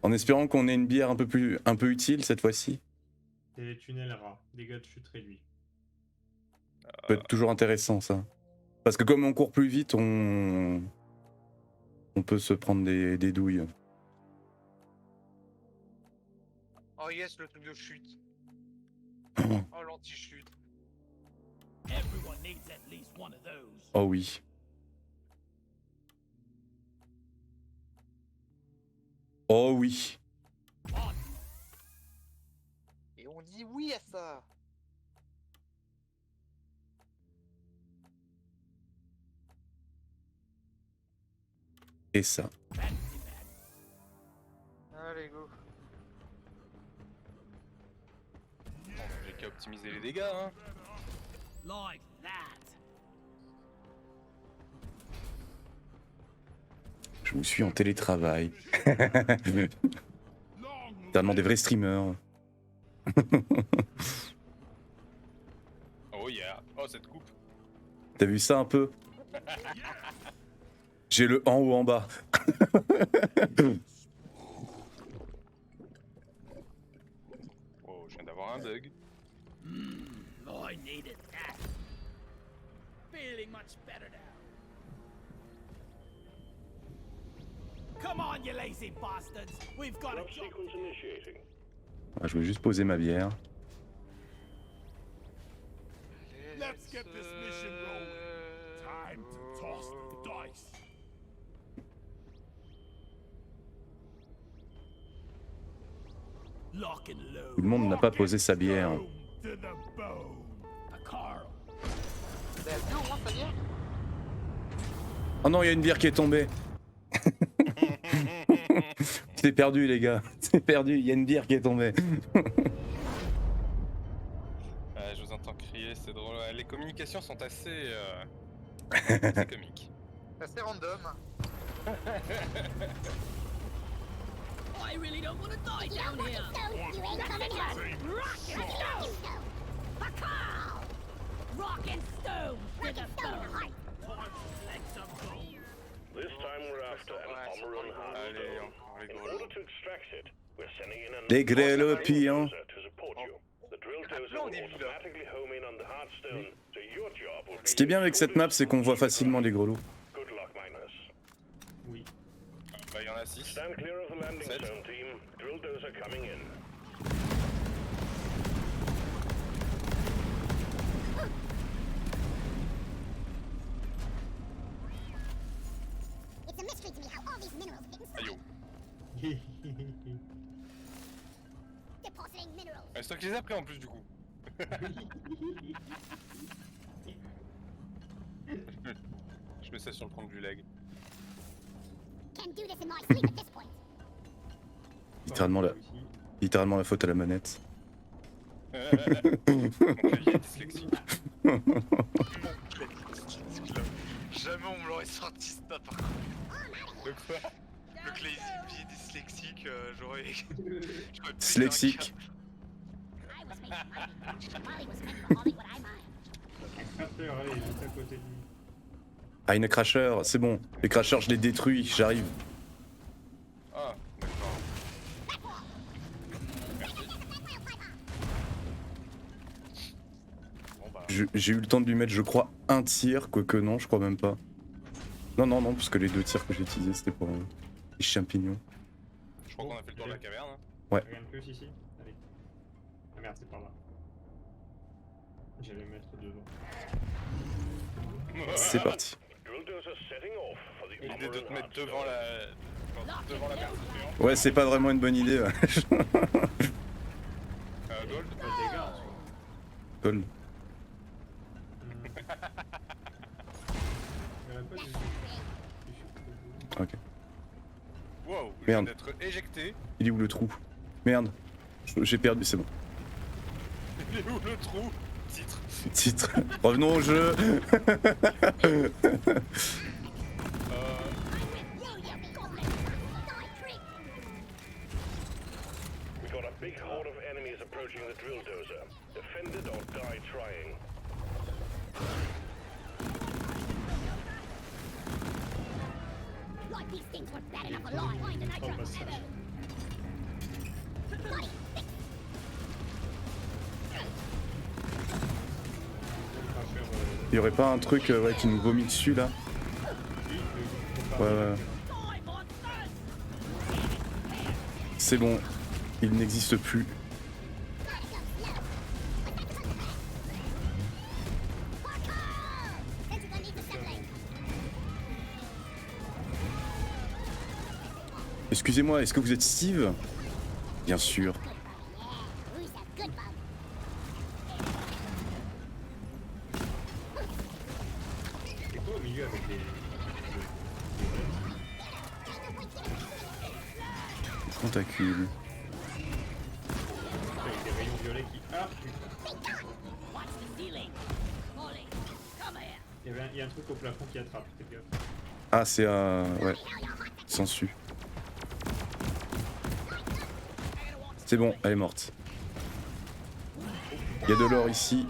En espérant qu'on ait une bière un peu utile cette fois-ci. C'est les tunnels rats, dégâts de chute réduits. Ça peut être toujours intéressant ça. Parce que comme on court plus vite, on peut se prendre des douilles. Oh yes, le truc de chute. Oh, l'anti-chute. Oh oui. Oh oui. Et on dit oui à ça. Et ça. Allez, go. J'ai qu'à optimiser les dégâts, hein. Like that. Je vous suis en télétravail. Tellement des vrais streamers. Oh yeah. Oh, cette coupe. T'as vu ça un peu? J'ai le en haut en bas. Oh, je viens d'avoir un bug. I needed that. Feeling much better now. Come on, you lazy bastards. We've got a job. Ah, je vais juste poser ma bière. Let's get this mission rolling. Time to toss the dice. Lock and load. Tout le monde n'a pas posé sa bière. To the bone. A Carl. T'as vu au moins, Fabien? Oh non, il y a une bière qui est tombée. C'est perdu les gars. C'est perdu, il y a une bière qui est tombée. Je vous entends crier, c'est drôle. Les communications sont assez, assez comiques. C'est random. I really don't want to die down here. Rock and stone to the bone. This time we're after an Omeron Allez, hardstone. encore les In gros order lots. to extract it, we're sending in an Les grêlopillons. to support you. The drill dozer will automatically home in on the hardstone, so your job will be Ce qui est bien avec cette map, c'est qu'on voit facilement les grelots. good luck, miners. Oui. Bah, il y en a 6. Stand clear of the landing Set. zone, team. Drill dozer coming in. It's a mystery to me how all these minerals get inside. Aïe, oh. Depositing minerals. C'est toi qui les as pris en plus, du coup. Je mets ça sur le compte du lag. Can do this in my sleep at this point. Littéralement la faute à la manette. Mon clavier est dyslexique. Jamais on me l'aurait sorti ça par contre. De quoi? Le clavier dyslexique, j'aurais. j'aurais pété Dyslexique. I was making money. Molly was meant for hauling what I mine. Crafter, allez, juste à côté de lui. Ah, une crasher, c'est bon. Les crashers, je les détruis, j'arrive. Ah, d'accord. Bon bah. J'ai eu le temps de lui mettre, je crois, un tir, quoique non, je crois même pas. Non, parce que les 2 tirs que j'ai utilisés, c'était pour les champignons. Je crois qu'on a fait le tour de la caverne. Hein. Ouais. Regarde plus ici. Allez. Ah merde, c'est par là. J'allais mettre devant. C'est parti. Drill dozer setting off for the L'idée de te Omeron mettre devant hardstone. la... devant la personne géante. Ouais, c'est pas vraiment une bonne idée. Ouais. Gold. Pas de dégâts en soi. Cool. Il y en a pas du Ok. Wow, je Merde. viens d'être éjecté. Il est où le trou? Merde. J'ai perdu, c'est bon. Il est où le trou? Titre. Titre. Revenons au jeu. We got a big horde of enemies approaching the drill dozer. Defend it or die trying. Like these things were bad enough alive. Find a nitro. y aurait pas un truc ouais, qui nous vomit dessus là? Ouais. C'est bon, il n'existe plus. Excusez-moi, est-ce que vous êtes Steve? Bien sûr. Who's a good bug? C'est quoi au milieu avec les Tentacule. avec des rayons violets qui. Ah putain. Watch the ceiling. Molly, come here. Il y a un truc au plafond qui attrape, fais gaffe. Ah, c'est ouais. Sensu. C'est bon, elle est morte. Il y a de l'or ici.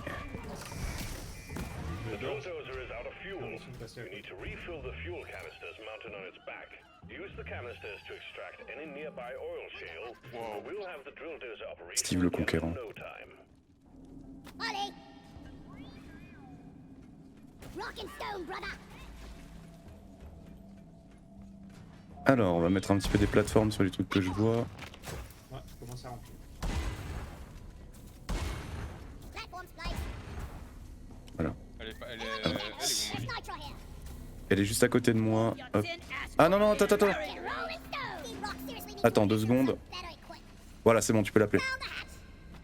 The drill dozer is out of fuel. Attention de passer à You côté. need to refill the fuel canisters mounted on its back. Use the canisters to extract any nearby oil shale. Wow. We'll have the drill dozer operational Steve le again in Conquérant. no time. Molly. Rock and stone, brother. Alors, on va mettre un petit peu des plateformes sur les trucs que je vois. Ouais, je commence à remplir. Platforms, place. Elle est où, There's Molly? nitro here. Elle est juste à côté de moi. Hop. Ah non, non, attends. Rolling stone. These rocks seriously need Attends, to be 2 secondes. better equipped. Voilà, c'est bon, tu peux l'appeler. Down the hatch.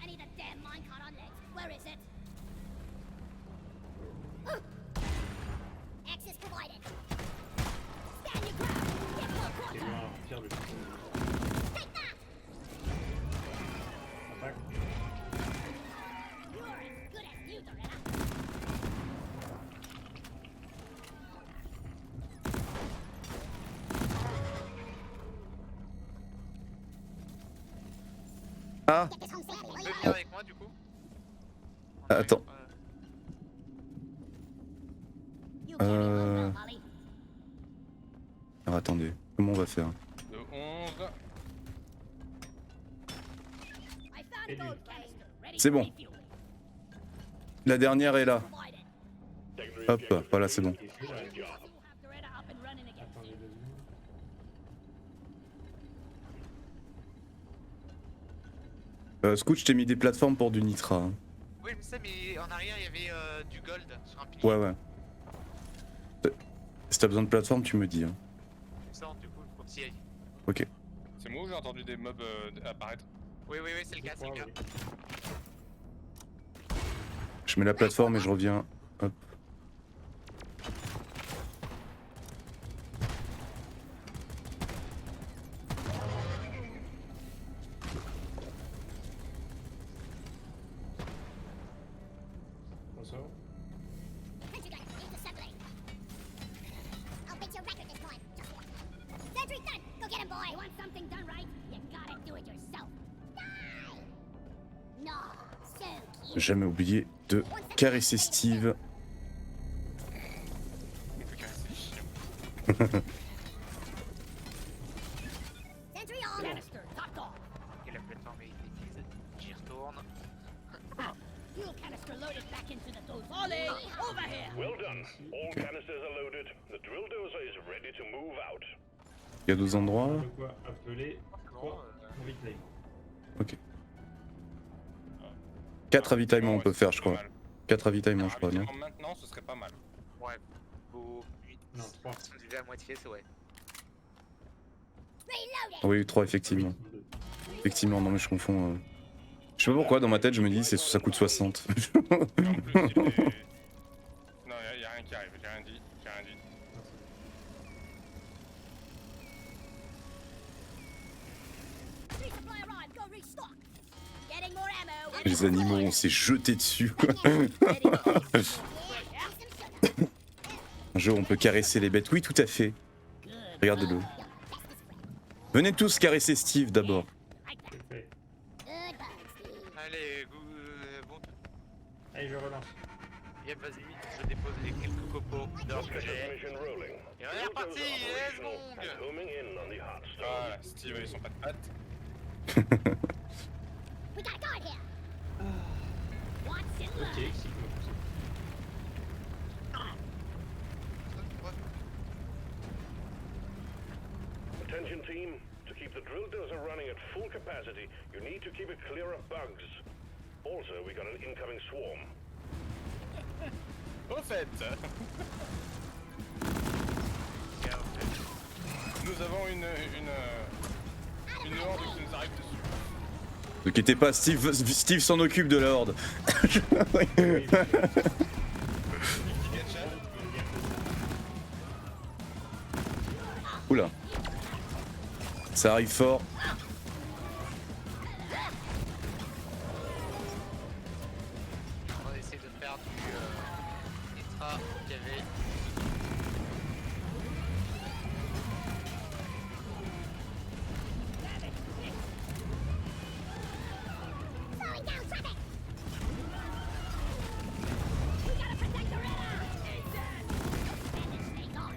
I need a damn minecart on legs. Where is it? Access provided. Stand your ground. Get more C'est quarter. loin à remplir le truc. Take that. Attaque. You're as good as new, Doretta. Ah, Get this home safely. Tu will peux you? venir avec moi du coup? attends. You carry on well, Euh. Molly. Alors attendez, comment on va faire? De 11. I found a gold canister. Ready C'est to bon. refuel. La dernière est là. Provided. Hop, voilà, c'est bon. Et c'est là. Still have Doretta up and running again. Attendez 2 secondes. Scoot, je t'ai mis des plateformes pour du nitra. Hein. Oui, je sais, mais en arrière il y avait du gold sur un pilier. Ouais. Si t'as besoin de plateformes, tu me dis. Hein. Ça, du coup, faut s'y aller. Ok. C'est moi où j'ai entendu des mobs apparaître? Oui, c'est le cas, c'est le cas. Je mets la plateforme et je reviens. Hop. On sort. Sentry gun, disassembling. I'll beat your record this time. Just watch. Sentry done. Go get him, boy. You want something done right? You gotta do it yourself. Die. No, so cute. Jamais oublié de caresser Steve. On peut caresser les chiens. Sentry on. Canister, topped off. Ok, la plateforme est utilisée. J'y retourne. Fuel canister loaded back into the dozer. Ollie, over here. Well done. All canisters are loaded. The drill dozer is ready to move out. Il y a 2 endroits. De quoi appeler 3 ravitaillements. Ok. 4 ravitaillements on peut faire, je crois. 4 ravitaillements, je crois, non? Maintenant, ce serait pas mal. Ouais, faut 8. Non, 3. Si on divisait à moitié, c'est ouais. Reloading. Oui, 3 effectivement. Effectivement, non mais je confonds. Je sais pas pourquoi, dans ma tête, je me dis ça coûte 60. En plus, il est... Non, y a rien qui arrive, j'ai rien dit. Resupply arrived. Go restock. Getting more ammo. Les animaux, on s'est jeté dessus. quoi. Un jeu où on peut caresser les bêtes. Oui, tout à fait. Regardez-le. Venez tous caresser Steve d'abord. C'est fait. Good bug, Steve. Allez, bon. Allez, je relance. Yep, vas-y, je dépose les quelques copeaux d'or que j'ai. Transmission rolling. Et on est reparti, let's go. And homing in on the hot stone. Voilà, Steve et son pas de pattes. We got a guard here. Watch and Ok, learn. cycle poussé. Attention team, to keep the drill dozer running at full capacity, you need to keep it clear of bugs. Also, we got an incoming swarm. Au fait, nous avons une horde qui nous arrive dessus. Ne quittez pas, Steve s'en occupe de la horde. Oula. Ça arrive fort. On va essayer de faire du Nitra KV. Slowing down traffic! We gotta protect the river! And it stays on.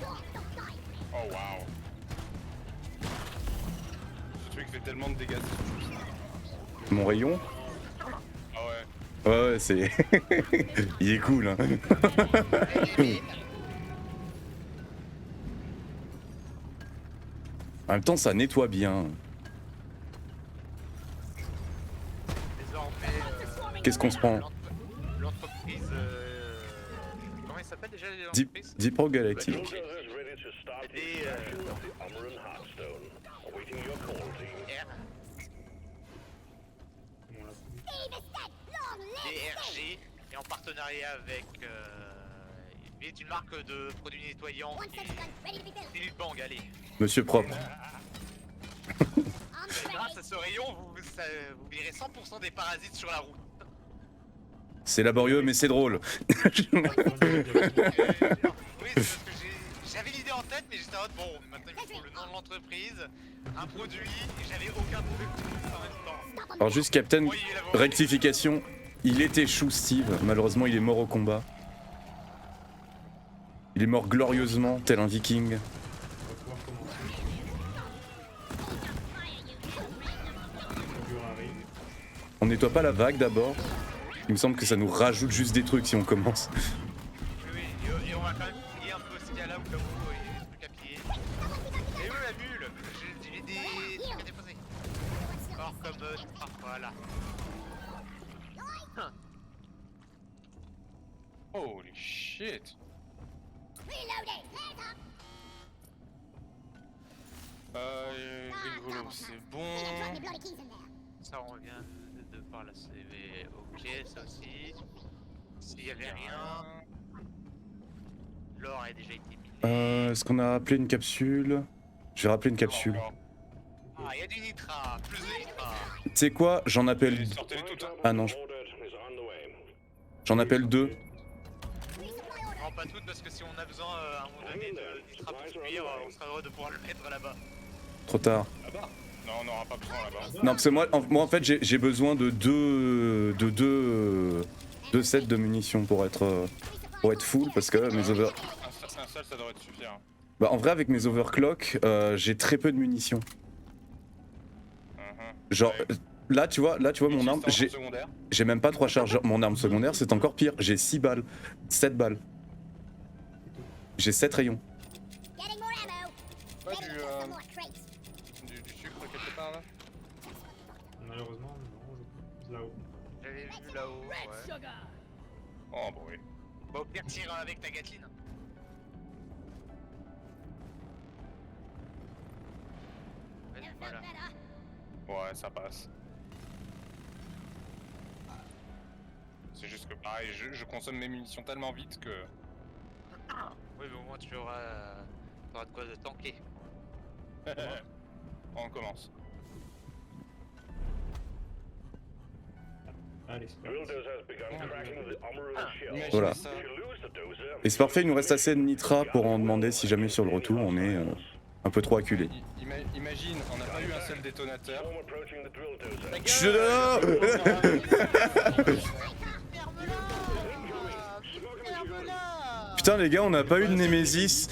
Don't die! Oh waouh. Ce truc fait tellement de dégâts. Mon rayon. Ah ouais. Ouais, c'est. Il est cool, hein. En même temps, ça nettoie bien. Désormais, Qu'est-ce qu'on se prend? l'entreprise. Comment il s'appelle déjà Deep, l'entreprise? Deep Rock The Galactic. drill dozer is ready to start the extraction of the Umbran Heartstone. Awaiting your call, team. R. Bon, là, c'est- Steve is dead! Long live Steve! DRG et en partenariat avec est une marque de produits nettoyants One qui sensor gun ready to be built. Philippe Bang, allez. Monsieur propre. Arms Grâce ready. à ce rayon, vous virez 100% des parasites sur la route. C'est laborieux, mais c'est drôle. Oui, c'est parce que j'avais l'idée en tête, mais j'étais en mode bon, maintenant il me faut le nom de l'entreprise, un produit, et j'avais aucun produit en même temps. Stop 'em. Alors juste Captain, Voyez la volonté. rectification. Il était chou Steve. Malheureusement, il est mort au combat. Il est mort glorieusement, tel un viking. On va pouvoir commencer. Le mur arrive. On nettoie pas la vague d'abord. Il me semble que ça nous rajoute juste des trucs si on commence. Oui, et on va quand même plier un peu ce qu'il y a là au cas où il y a des trucs à plier. Et où la bulle? J'ai des trucs à déposer. Or comme voilà. Holy shit. Reloading! Hands up! Rigolo, c'est bon. You can drop your bloody keys in there. Ça on revient de par la CV. Ok, ça aussi. S'il y avait rien. L'or a déjà été miné. Est-ce qu'on a appelé une capsule? Je vais rappeler une capsule. Ah, il y a du nitra, plus de nitra. Tu sais quoi? J'en appelle. Sortez-les toutes. Hein. Ah non, Ordered is on the way. j'en appelle deux. Resupply order. Non, pas toutes, parce que si on a besoin à un moment donné de nitra pour cuire, on sera heureux de pouvoir le mettre là-bas. Trop tard. Là-bas. Non, on n'aura pas besoin là-bas. Non, parce que moi en fait, j'ai besoin de deux sets de munitions pour être full parce que mes over. Un seul, ça devrait te suffire. Bah en vrai, avec mes overclock, j'ai très peu de munitions. Genre. Ouais. Là tu vois mon arme, j'ai même pas 3 chargeurs. Mon arme secondaire c'est encore pire, j'ai 6 balles, 7 balles. J'ai 7 rayons. Getting more ammo. Pas Ready to kill some more crates. du sucre quelque part là. Malheureusement, non, là-haut. J'avais vu là-haut, ouais. Oh bah oui. Bah au pire, tire avec ta Gatling. Vas-y, Never voilà. felt better. Ouais, ça passe. C'est juste que pareil, je consomme mes munitions tellement vite que... Oui, mais au moins tu auras de quoi de tanker. On commence. Allez, c'est Drill parti. dozer has begun cracking the Umbran shell. Imaginez Voilà. ça. If you lose the dozer, Et c'est parfait, il nous reste assez de nitra pour en demander si jamais sur le retour on est un peu trop acculé. Imagine, on n'a pas eu un seul détonateur. swarm approaching the drill dozer. Putain les gars, on n'a pas eu de Némésis.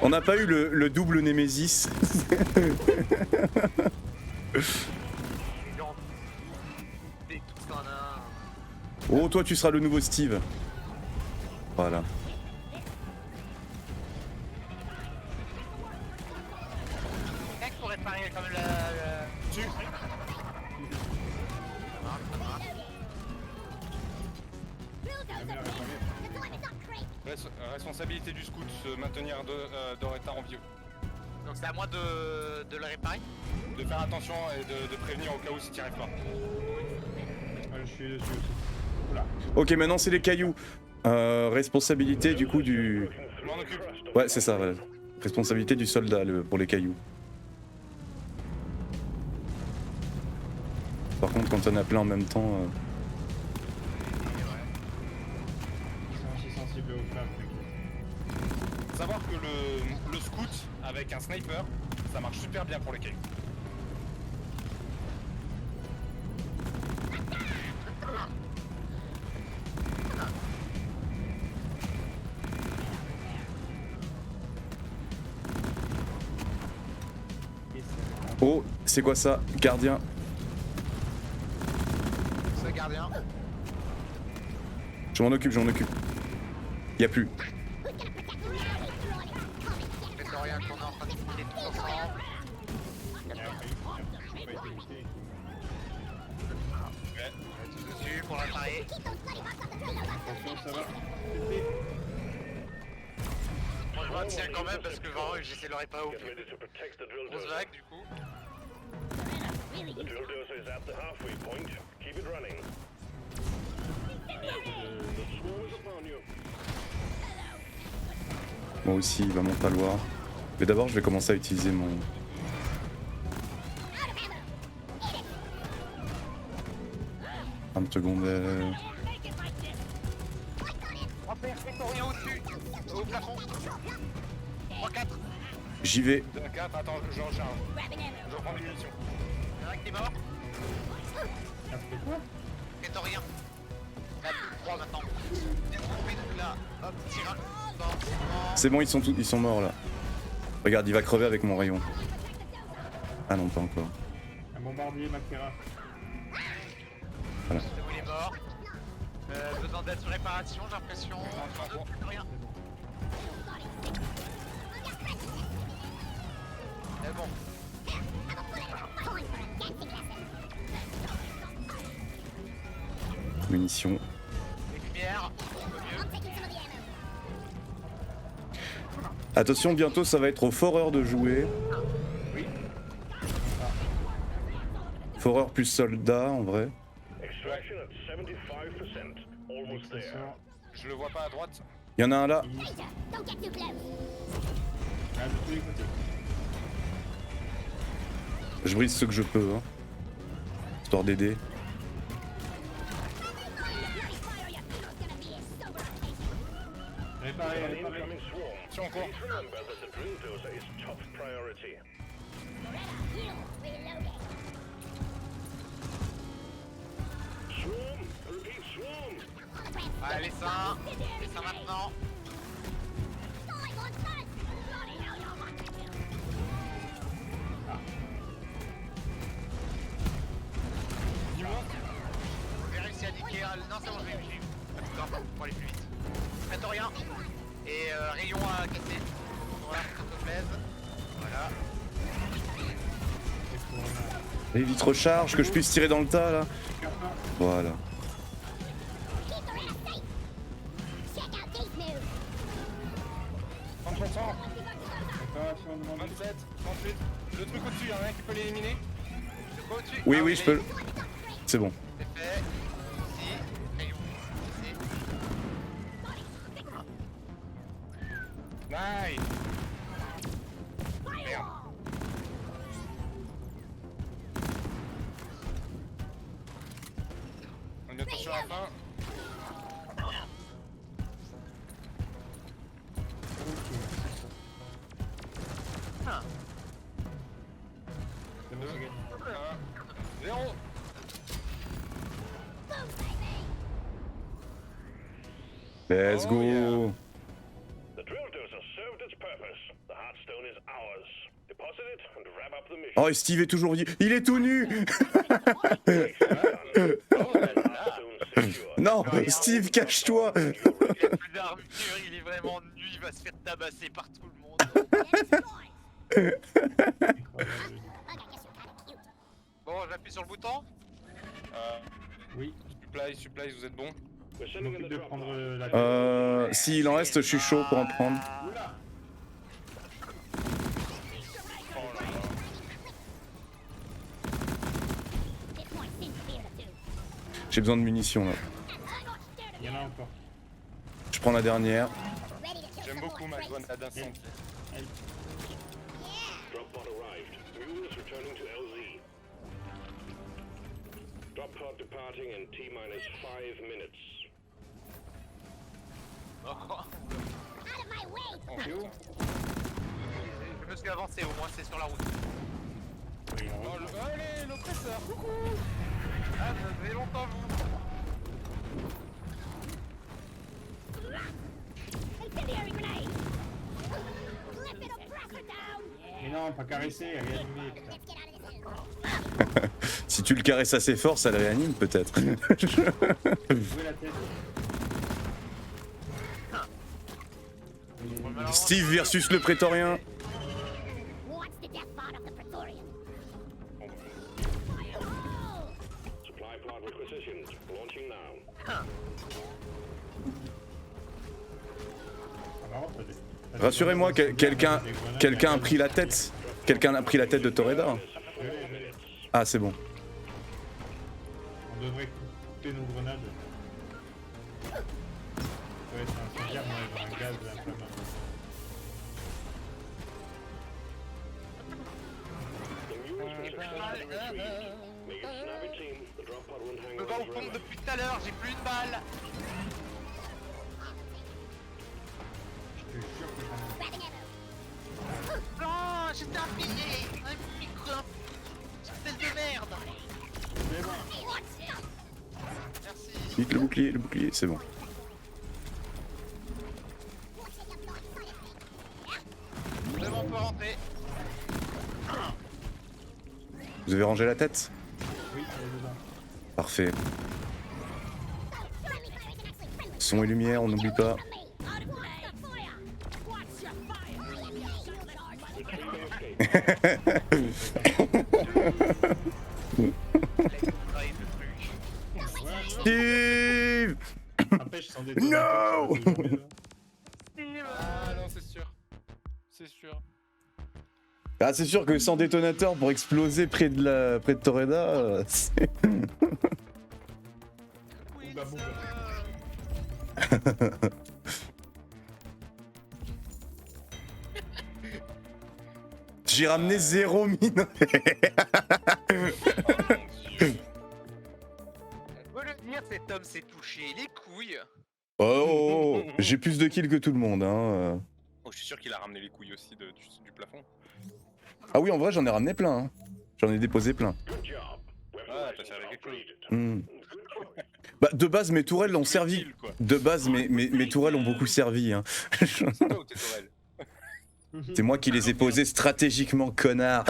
On n'a pas eu le double Némésis. Dès que tout en a un. Oh toi tu seras le nouveau Steve. Voilà. Mec, pour réparer quand même la... Tu Responsabilité du scout, se maintenir Doretta en vie. Donc c'est à moi de le réparer. De faire attention et de prévenir au cas où si tu n'y arrives pas. Je suis dessus aussi. Oula. Ok, maintenant c'est les cailloux. Responsabilité du coup du... Je m'en occupe. Ouais, c'est ça, voilà. Responsabilité du soldat pour les cailloux. Par contre, quand on a plein en même temps... Ils sont aussi sensibles aux flammes. Savoir que le scout avec un sniper, ça marche super bien pour les cailloux. Oh, c'est quoi ça? Gardien. Ce gardien. Je m'en occupe, je m'en occupe. Y'a plus. C'est rien qu'on est en train de discuter tous ensemble. Tous dessus pour réparer. Attention, ça va. Moi je maintiens quand même parce que vraiment j'essaie de le réparer au Get plus. ready to protect the drill Grosse dozer. vague du coup. The drill dozer is at the halfway point. Keep it running. The swarm is upon you. Moi aussi, il va m'en falloir. Mais d'abord, je vais commencer à utiliser mon... Arme secondaire. On va faire rien au-dessus. Au plafond. 3-4. J'y vais. 4, attends, je recharge. Je reprends les munitions. Il y en a un qui est mort. Ça fait quoi? Prétorien. On a plus 3 maintenant. Donc là, hop, tire un. C'est bon, ils sont morts là. Regarde, il va crever avec mon rayon. Ah non, pas encore. Un bombardier, Makera. Où il est mort. Besoin d'aide sur réparation, j'ai l'impression. Rien. Mais bon. Munitions. Les lumières. Attention, bientôt ça va être au foreur de jouer. Foreur plus soldat en vrai. Extraction at 75%. Almost there. Extraction. Je le vois pas à droite. Il y en a un là. Don't get too close. Ah, de tous les côtés. Je brise ce que je peux. Hein. Histoire d'aider. Réparez, An réparez. incoming swarm. Si on court. Please remember that the drill dozer is top priority. Swarm! Repeat, swarm! Allez, les seins. Les seins maintenant. J'ai réussi à niquer un... Non, c'est bon, j'ai eu. Attends, pour aller plus vite. Prétorien. Et rayon à casser. Voilà, ça te plaise. Voilà. Les vitres recharge, que je puisse tirer dans le tas là. Voilà. Réparation demandée. 27, 38. Le truc au-dessus, y'en a un qui peut l'éliminer. C'est quoi au-dessus? Oui, Ah, oui, il je est- peux. C'est bon. C'est fait. Ici. Rayon. Ici. Nice. Merde. On est bientôt sur la fin. Ah. C'est bon, c'est gagné. 0. Let's Oh, go. yeah. The drill dozer served its purpose. The Heartstone is ours. Deposit it and wrap up the mission. Oh, et Steve est toujours... Il est tout nu. The Heartstone Non, Steve, cache-toi. Il a plus d'armure, il est vraiment nu, il va se faire tabasser par tout le monde. Incroyable. Bon, j'appuie sur le bouton. Oui, Supplies, vous êtes bon? We're je sending in m'occupe the de drop prendre pod. la S'il en reste, je suis chaud pour en prendre. Oula. Oh là là. J'ai besoin de munitions là. Il y en a encore. Je prends la dernière. J'aime beaucoup ma grenade incendie. Drop pod arrived. Mules returning to LZ. Drop pod departing in T-minus 5 minutes. On fait où? Je me suis avancé, au moins c'est sur la route. Oui, on Oh, reprend. allez, l'oppresseur, coucou! Ah, ça faisait longtemps vous. Incendiary grenade! Flippin' oppressor down! Mais non, pas caresser, réanimer, putain. Let's get out of this hole. Si tu le caresses assez fort, ça le réanime peut-être. Où est la tête? Steve versus le prétorien. What's the death pod of the Praetorian? Bon, bah, Oh! Supply pod requisitioned. Launching now. Ah, par contre, Rassurez-moi, quelqu'un a pris la tête. Quelqu'un a pris la tête de Torreda. Ah, c'est bon. On devrait couper nos grenades. Ouais, c'est un incendiaire, moi, j'ai un gaz inflammable. The mules will successfully retrieved. Make it snappy, team. The drop pod won't hang Je me bats au around fond forever. depuis tout à l'heure, j'ai plus une balle. Je te jure que j'en ai. Grabbing ammo. Non, j'étais un pilier. Un micro. Espèce de merde. C'est bon. Merci. Vite le bouclier, c'est bon. C'est bon, on peut rentrer. Vous avez rangé la tête? Oui, il y a dedans. Parfait. Son et lumière, on n'oublie pas. Steve! Empêche sans détonateur. No! Ah non, c'est sûr. C'est sûr. Ah, c'est sûr que sans détonateur pour exploser près de Torreda, c'est... Bouga bouga. J'ai ramené 0 mine. Faut le dire, cet homme s'est touché les couilles. Oh, j'ai plus de kills que tout le monde. Hein. Oh, je suis sûr qu'il a ramené les couilles aussi du plafond. Ah oui, en vrai, j'en ai ramené plein. Hein. J'en ai déposé plein. Good job. Weapon Ah, t'as license servi quelque chose. upgraded. Hmm. Good job. Bah, de base, mes tourelles l'ont servi. Kill, quoi. De base, mes tourelles ont beaucoup servi. Hein. C'est toi ou tes tourelles? C'est moi qui les ai posées stratégiquement, connard.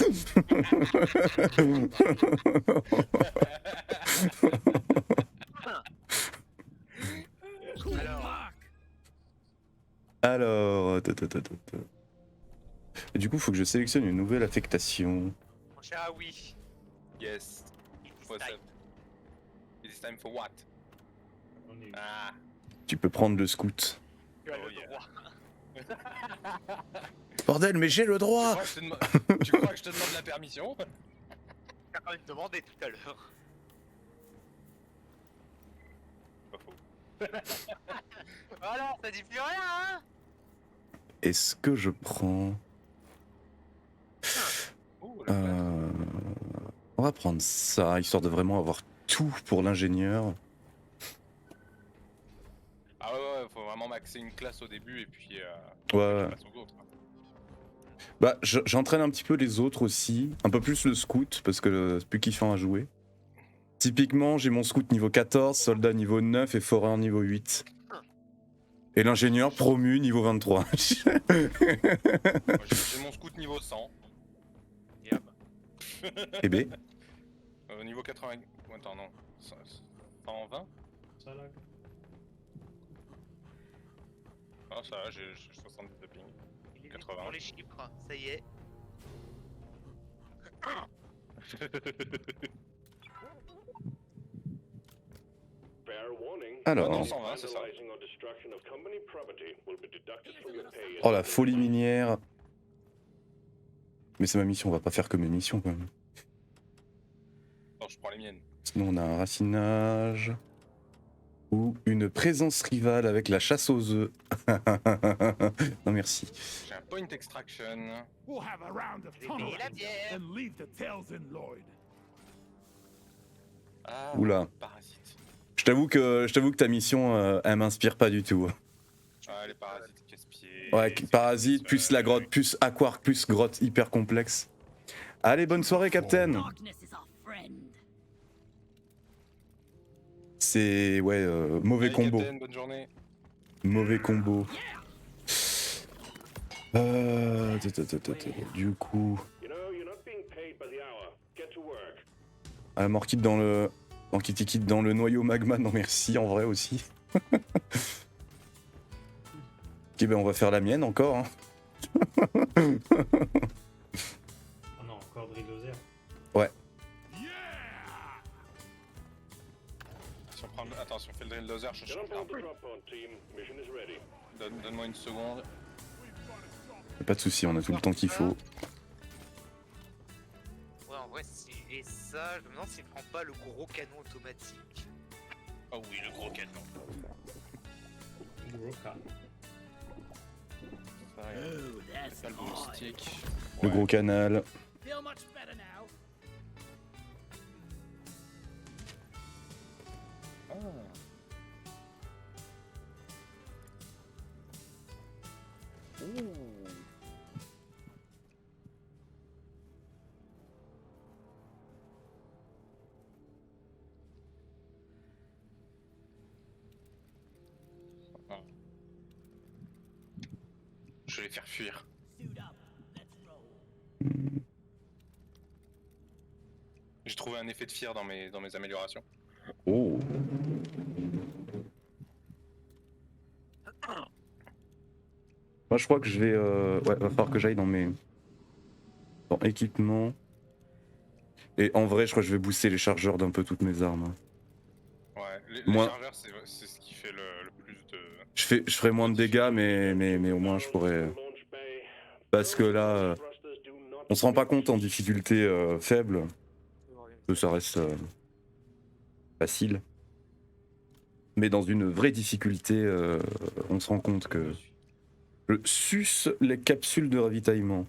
Alors... Et du coup, faut que je sélectionne une nouvelle affectation. Mon cher Aoui. Yes. What's up? It is time for what? On est... Ah. Tu peux prendre le scout. Tu as Oh, le yeah. droit. Bordel, mais j'ai le droit. Tu crois que je te demande la permission? J'ai quand même demandé tout à l'heure. Pas faux. Voilà, ça dit plus rien, hein. Est-ce que je prends... Oh, la plate. On va prendre ça, histoire de vraiment avoir tout pour l'ingénieur. Ah ouais, faut vraiment maxer une classe au début et puis Ouais. passe aux autres. Bah, j'entraîne un petit peu les autres aussi. Un peu plus le scout, parce que c'est plus kiffant à jouer. Typiquement, j'ai mon scout niveau 14, soldat niveau 9 et foreur niveau 8. Et l'ingénieur promu niveau 23. Moi, j'ai mon scout niveau 100. Yep. Et B. Niveau 80... Attends, non. 120 ça là? Ah, ça va, j'ai 70 de ping. Il est 80. dans les chiffres, ça y est. Fair warning. Alors. Attends, 120, c'est ça. Vandalizing or destruction of company property will be deducted from your pay. Oh la folie minière. Mais c'est ma mission, on va pas faire que mes missions quand même. Non, je prends les miennes. Sinon on a un racinage. Ou une présence rivale avec la chasse aux œufs. Non merci. J'ai un point extraction. We'll have a round of Je vais payer la tunnels bière. and leave the tails in Lloyd. Ah, Oula. parasite. Je t'avoue que ta mission, elle m'inspire pas du tout. Ah, les parasites casse-pieds. Ouais, parasite, plus la grotte, plus aquark, plus grotte hyper complexe. Allez, bonne soirée, Captain. Darkness is our friend. C'est, ouais, mauvais Allez, combo. Captain, bonne journée. Mauvais combo. Du coup, You know, you're not being paid by the hour. Get to work. la mort quitte dans le... Quitte dans le noyau magma, non merci, en vrai aussi. Ok, ben on va faire la mienne encore. Hein. Oh non, encore Drill-Dozer. Si on prend... Attends, si on fait le drill dozer, je Get on change board the l'arme. drop pod, team. Mission is ready. Donne-moi une seconde. Pas de souci, on a tout le temps qu'il faut. Ouais, en vrai, si j'ai ça, je me demande s'il prend pas le gros canon automatique. Oh oui, le gros canon. Gros cas. Ça, Oh, c'est that's pas le bon hard. stick. Le Ouais. gros canal. Feel much better now. Ah. Ouh. Ah. Je vais les faire fuir. Suit up. Let's roll. J'ai trouvé un effet de fear dans mes améliorations. Oh. Moi je crois que je vais... Ouais, va falloir que j'aille dans mes... Dans équipement. Et en vrai, je crois que je vais booster les chargeurs d'un peu toutes mes armes. Hein. Ouais, les Moi- chargeurs, c'est ce qui fait le plus de... Je ferai moins de dégâts, mais au moins je pourrais... Launch bay. Parce que là, Thrusters do not on se rend pas compte en difficulté faible, que ça reste facile. Mais dans une vraie difficulté, on se rend compte que je suce les capsules de ravitaillement.